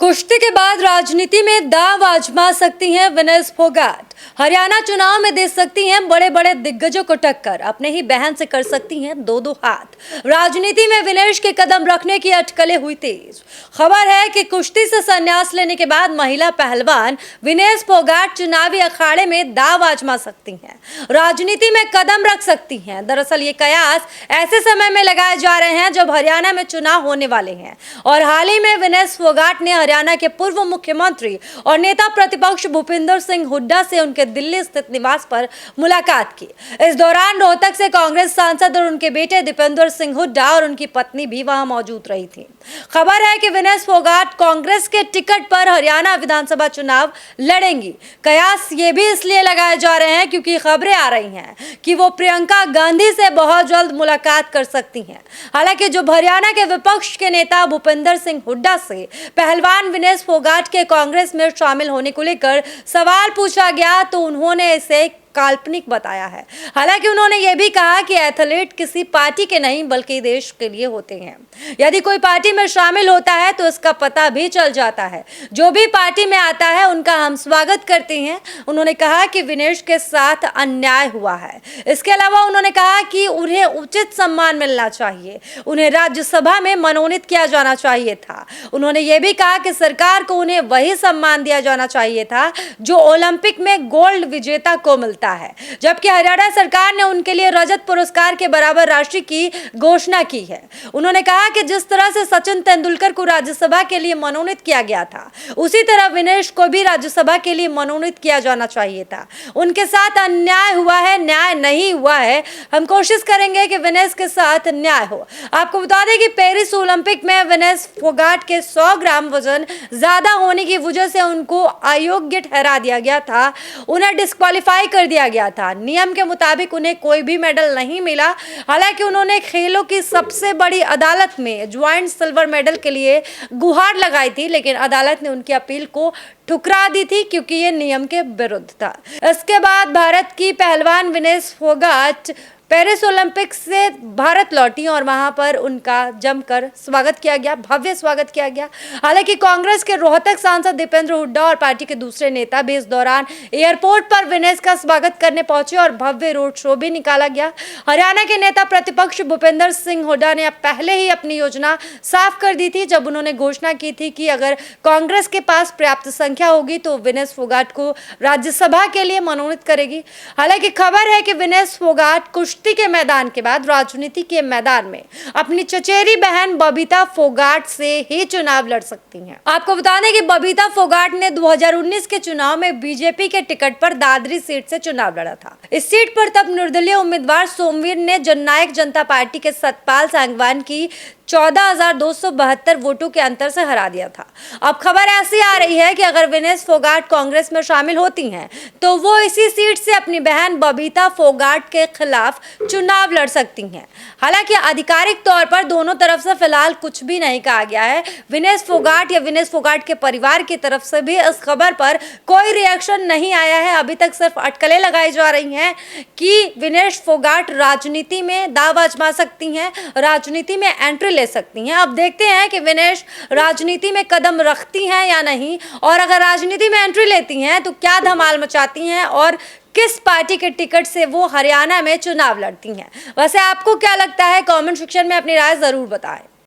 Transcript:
कुश्ती के बाद राजनीति में दांव आजमा सकती हैं विनेश फोगाट। हरियाणा चुनाव में दे सकती हैं बड़े बड़े दिग्गजों को टक्कर, अपने ही बहन से कर सकती हैं दो दो हाथ। राजनीति में विनेश के कदम रखने की अटकलें हुई तेज। खबर है कि कुश्ती से संन्यास लेने के बाद महिला पहलवान विनेश फोगाट चुनावी अखाड़े में दांव आजमा सकती हैं, राजनीति में कदम रख सकती हैं। दरअसल ये कयास ऐसे समय में लगाए जा रहे हैं जब हरियाणा में चुनाव होने वाले हैं और हाल ही में विनेश फोगाट ने हरियाणा के पूर्व मुख्यमंत्री और नेता प्रतिपक्ष भूपिंदर सिंह हुड्डा से उनके दिल्ली स्थित निवास पर मुलाकात की। इस दौरान रोहतक से कांग्रेस सांसद और उनके बेटे दीपेंद्र सिंह हुड्डा और उनकी पत्नी भी वहां मौजूद रही थी। खबर है कि विनेश फोगाट कांग्रेस के टिकट पर हरियाणा विधानसभा चुनाव लड़ेंगी। कयास ये भी इसलिए लगाए जा रहे हैं क्योंकि खबरें आ रही हैं कि वो प्रियंका गांधी से बहुत जल्द मुलाकात कर सकती हैं। हालांकि जो हरियाणा के विपक्ष के नेता भूपिंदर सिंह हुड्डा से पहलवान विनेश फोगाट के कांग्रेस में शामिल होने को लेकर सवाल पूछा गया तो उन्होंने इसे काल्पनिक बताया है। हालांकि उन्होंने यह भी कहा कि एथलीट किसी पार्टी के नहीं बल्कि देश के लिए होते हैं। यदि कोई पार्टी में शामिल होता है तो इसका पता भी चल जाता है। जो भी पार्टी में आता है उनका हम स्वागत करते हैं। उन्होंने कहा कि विनेश के साथ अन्याय हुआ है। इसके अलावा उन्होंने कहा कि उन्हें उचित सम्मान मिलना चाहिए, उन्हें राज्यसभा में मनोनीत किया जाना चाहिए था। उन्होंने ये भी कहा कि सरकार को उन्हें वही सम्मान दिया जाना चाहिए था जो ओलंपिक में गोल्ड विजेता को मिलता है, जबकि हरियाणा सरकार ने उनके लिए रजत पुरस्कार के बराबर राशि की घोषणा की है। उन्होंने कहा कि जिस तरह से सचिन तेंदुलकर को राज्यसभा के लिए मनोनीत किया गया था, उसी तरह विनेश को भी राज्यसभा के लिए मनोनीत किया जाना चाहिए था। उनके साथ अन्याय हुआ है, न्याय नहीं हुआ है। हम कोशिश करेंगे कि विनेश के साथ न्याय हो। आपको बता दें कि पेरिस ओलंपिक में विनेश फोगाट के 100 ग्राम वजन ज्यादा होने की वजह से उनको अयोग्य ठहरा दिया गया था, उन्हें डिस्क्वालीफाई कर दिया गया था। नियम के मुताबिक उन्हें कोई भी मेडल नहीं मिला। हालांकि उन्होंने खेलों की सबसे बड़ी अदालत में ज्वाइंट सिल्वर मेडल के लिए गुहार लगाई थी, लेकिन अदालत ने उनकी अपील को ठुकरा दी थी क्योंकि ये नियम के विरुद्ध था। इसके बाद भारत की पहलवान विनेश फोगाट पेरिस ओलंपिक से भारत लौटी और वहां पर उनका जमकर स्वागत किया गया, भव्य स्वागत किया गया। हालांकि कांग्रेस के रोहतक सांसद दीपेंद्र हुड्डा और पार्टी के दूसरे नेता भी इस दौरान एयरपोर्ट पर विनेश का स्वागत करने पहुंचे और भव्य रोड शो भी निकाला गया। हरियाणा के नेता प्रतिपक्ष भूपिंदर सिंह हुड्डा ने पहले ही अपनी योजना साफ कर दी थी जब उन्होंने घोषणा की थी कि अगर कांग्रेस के पास पर्याप्त संख्या होगी तो विनेश फोगाट को राज्यसभा के लिए मनोनीत करेगी। हालांकि खबर है कि विनेश फोगाट कुश्ती के मैदान के बाद राजनीति के मैदान में अपनी चचेरी बहन बबीता फोगाट से ही चुनाव लड़ सकती हैं। आपको बता दें कि बबीता फोगाट ने 2019 के चुनाव में बीजेपी के टिकट पर दादरी सीट से चुनाव लड़ा था। इस सीट पर तब निर्दलीय उम्मीदवार सोमवीर ने जननायक जनता पार्टी के सतपाल सांगवान की 14,272 वोटों के अंतर से हरा दिया था। अब खबर ऐसी आ रही है कि अगर विनेश फोगाट कांग्रेस में शामिल होती हैं तो वो इसी सीट से अपनी बहन बबीता फोगाट के खिलाफ चुनाव लड़ सकती हैं। हालांकि आधिकारिक तौर पर दोनों तरफ से फिलहाल कुछ भी नहीं कहा गया है। विनेश फोगाट या विनेश फोगाट के परिवार की तरफ से भी इस खबर पर कोई रिएक्शन नहीं आया है। अभी तक सिर्फ अटकलें लगाई जा रही हैं कि विनेश फोगाट राजनीति में दांव आजमा सकती हैं, राजनीति में एंट्री ले सकती हैं। अब देखते हैं कि विनेश राजनीति में कदम रखती हैं या नहीं, और अगर राजनीति में एंट्री लेती हैं तो क्या धमाल मचाती हैं और किस पार्टी के टिकट से वो हरियाणा में चुनाव लड़ती हैं। वैसे आपको क्या लगता है? कमेंट सेक्शन में अपनी राय जरूर बताएं।